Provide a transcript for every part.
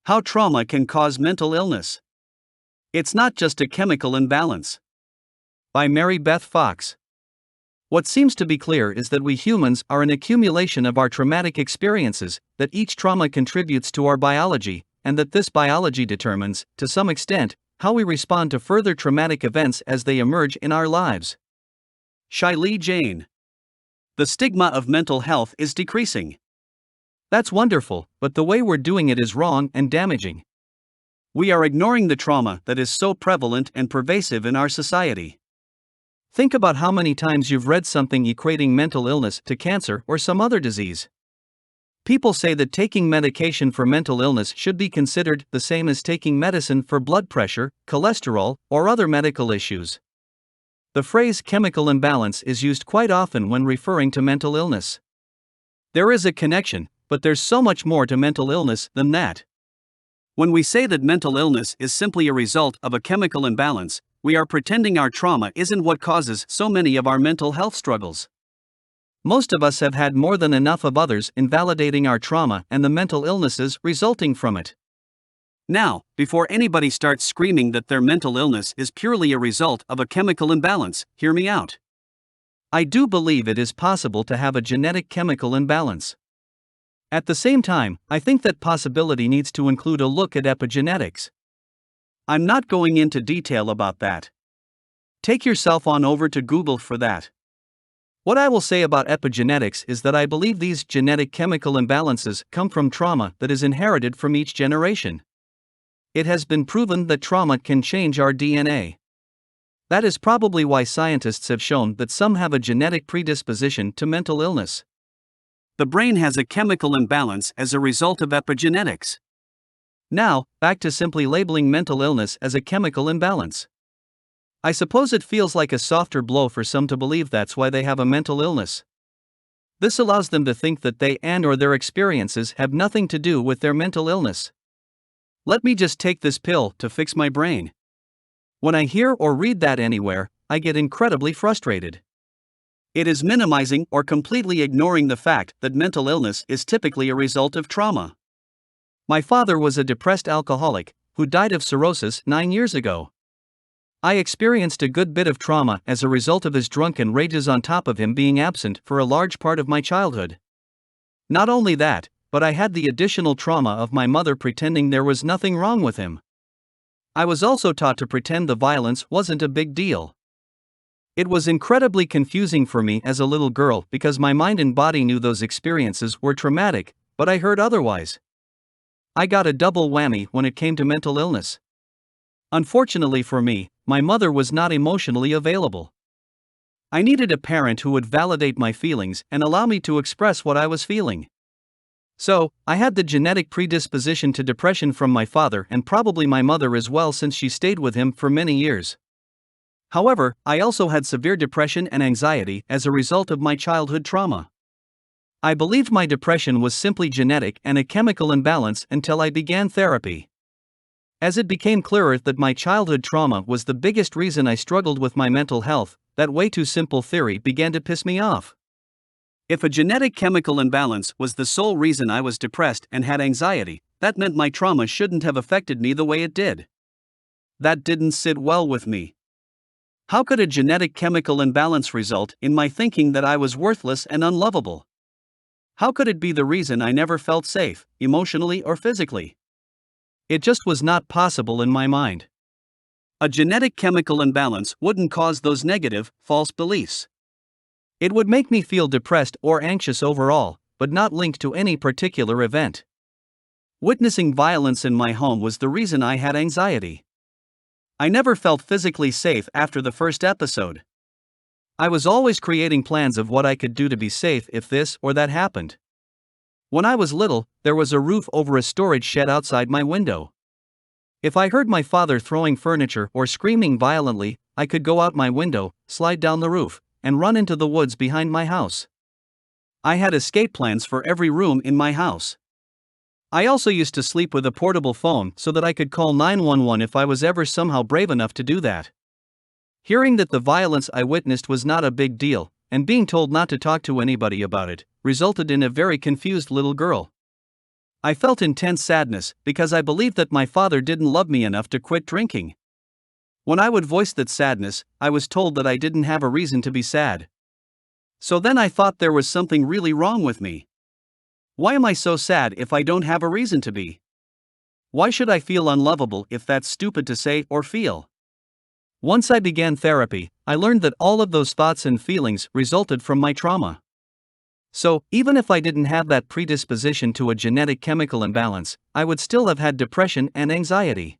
How trauma can cause mental illness. It's not just a chemical imbalance. By Mary Beth Fox. What seems to be clear is that we humans are an accumulation of our traumatic experiences, that each trauma contributes to our biology, and that this biology determines, to some extent, how we respond to further traumatic events as they emerge in our lives. Shaili Jain. The stigma of mental health is decreasing. That's wonderful, but the way we're doing it is wrong and damaging. We are ignoring the trauma that is so prevalent and pervasive in our society. Think about how many times you've read something equating mental illness to cancer or some other disease. People say that taking medication for mental illness should be considered the same as taking medicine for blood pressure, cholesterol, or other medical issues. The phrase chemical imbalance is used quite often when referring to mental illness. There is a connection, but there's so much more to mental illness than that. When we say that mental illness is simply a result of a chemical imbalance, we are pretending our trauma isn't what causes so many of our mental health struggles. Most of us have had more than enough of others invalidating our trauma and the mental illnesses resulting from it. Now, before anybody starts screaming that their mental illness is purely a result of a chemical imbalance, hear me out. I do believe it is possible to have a genetic chemical imbalance. At the same time, I think that possibility needs to include a look at epigenetics. I'm not going into detail about that. Take yourself on over to Google for that. What I will say about epigenetics is that I believe these genetic chemical imbalances come from trauma that is inherited from each generation. It has been proven that trauma can change our DNA. That is probably why scientists have shown that some have a genetic predisposition to mental illness. The brain has a chemical imbalance as a result of epigenetics. Now, back to simply labeling mental illness as a chemical imbalance. I suppose it feels like a softer blow for some to believe that's why they have a mental illness. This allows them to think that they and/or their experiences have nothing to do with their mental illness. Let me just take this pill to fix my brain. When I hear or read that anywhere, I get incredibly frustrated. It is minimizing or completely ignoring the fact that mental illness is typically a result of trauma. My father was a depressed alcoholic who died of cirrhosis 9 years ago. I experienced a good bit of trauma as a result of his drunken rages on top of him being absent for a large part of my childhood. Not only that, but I had the additional trauma of my mother pretending there was nothing wrong with him. I was also taught to pretend the violence wasn't a big deal. It was incredibly confusing for me as a little girl because my mind and body knew those experiences were traumatic, but I heard otherwise. I got a double whammy when it came to mental illness. Unfortunately for me, my mother was not emotionally available. I needed a parent who would validate my feelings and allow me to express what I was feeling. So, I had the genetic predisposition to depression from my father and probably my mother as well since she stayed with him for many years. However, I also had severe depression and anxiety as a result of my childhood trauma. I believed my depression was simply genetic and a chemical imbalance until I began therapy. As it became clearer that my childhood trauma was the biggest reason I struggled with my mental health, that way too simple theory began to piss me off. If a genetic chemical imbalance was the sole reason I was depressed and had anxiety, that meant my trauma shouldn't have affected me the way it did. That didn't sit well with me. How could a genetic chemical imbalance result in my thinking that I was worthless and unlovable? How could it be the reason I never felt safe, emotionally or physically? It just was not possible in my mind. A genetic chemical imbalance wouldn't cause those negative, false beliefs. It would make me feel depressed or anxious overall, but not linked to any particular event. Witnessing violence in my home was the reason I had anxiety. I never felt physically safe after the first episode. I was always creating plans of what I could do to be safe if this or that happened. When I was little, there was a roof over a storage shed outside my window. If I heard my father throwing furniture or screaming violently, I could go out my window, slide down the roof, and run into the woods behind my house. I had escape plans for every room in my house. I also used to sleep with a portable phone so that I could call 911 if I was ever somehow brave enough to do that. Hearing that the violence I witnessed was not a big deal, and being told not to talk to anybody about it, resulted in a very confused little girl. I felt intense sadness because I believed that my father didn't love me enough to quit drinking. When I would voice that sadness, I was told that I didn't have a reason to be sad. So then I thought there was something really wrong with me. Why am I so sad if I don't have a reason to be? Why should I feel unlovable if that's stupid to say or feel? Once I began therapy, I learned that all of those thoughts and feelings resulted from my trauma. So, even if I didn't have that predisposition to a genetic chemical imbalance, I would still have had depression and anxiety.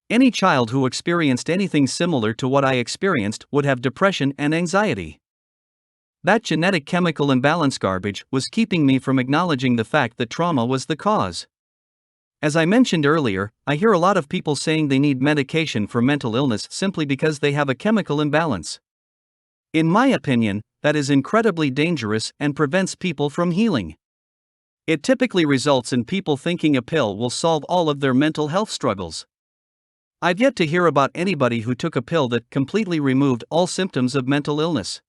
Any child who experienced anything similar to what I experienced would have depression and anxiety. That genetic chemical imbalance garbage was keeping me from acknowledging the fact that trauma was the cause. As I mentioned earlier, I hear a lot of people saying they need medication for mental illness simply because they have a chemical imbalance. In my opinion, that is incredibly dangerous and prevents people from healing. It typically results in people thinking a pill will solve all of their mental health struggles. I've yet to hear about anybody who took a pill that completely removed all symptoms of mental illness.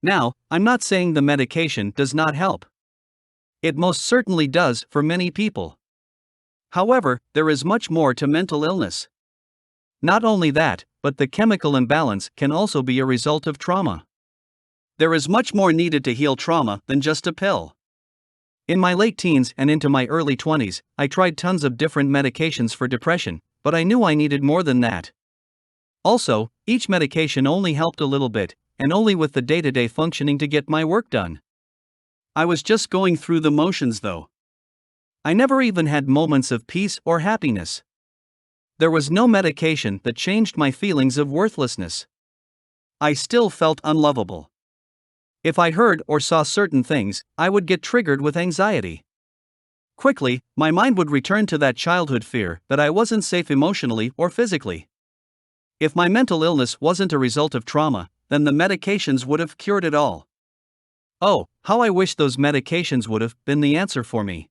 Now, I'm not saying the medication does not help. It most certainly does for many people. However, there is much more to mental illness. Not only that, but the chemical imbalance can also be a result of trauma. There is much more needed to heal trauma than just a pill. In my late teens and into my early 20s, I tried tons of different medications for depression, but I knew I needed more than that. Also, each medication only helped a little bit, and only with the day-to-day functioning to get my work done. I was just going through the motions though. I never even had moments of peace or happiness. There was no medication that changed my feelings of worthlessness. I still felt unlovable. If I heard or saw certain things, I would get triggered with anxiety. Quickly, my mind would return to that childhood fear that I wasn't safe emotionally or physically. If my mental illness wasn't a result of trauma, then the medications would have cured it all. Oh, how I wish those medications would have been the answer for me.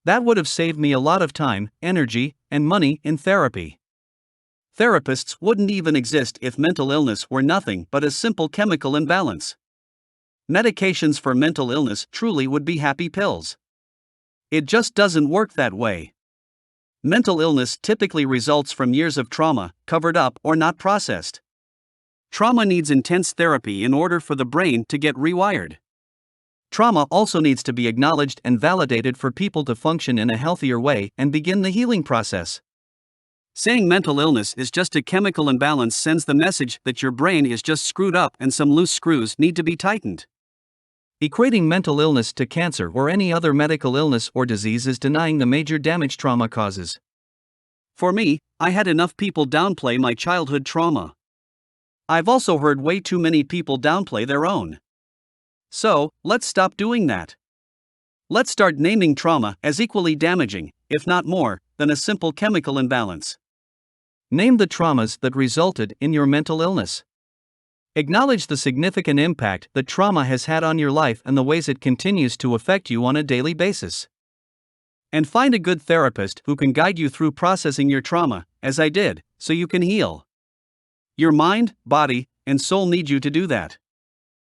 That would have saved me a lot of time, energy, and money in therapy. Therapists wouldn't even exist if mental illness were nothing but a simple chemical imbalance. Medications for mental illness truly would be happy pills. It just doesn't work that way. Mental illness typically results from years of trauma, covered up or not processed. Trauma needs intense therapy in order for the brain to get rewired. Trauma also needs to be acknowledged and validated for people to function in a healthier way and begin the healing process. Saying mental illness is just a chemical imbalance sends the message that your brain is just screwed up and some loose screws need to be tightened. Equating mental illness to cancer or any other medical illness or disease is denying the major damage trauma causes. For me, I had enough people downplay my childhood trauma. I've also heard way too many people downplay their own. So, let's stop doing that. Let's start naming trauma as equally damaging, if not more, than a simple chemical imbalance. Name the traumas that resulted in your mental illness. Acknowledge the significant impact that trauma has had on your life and the ways it continues to affect you on a daily basis. And find a good therapist who can guide you through processing your trauma, as I did, so you can heal. Your mind, body, and soul need you to do that.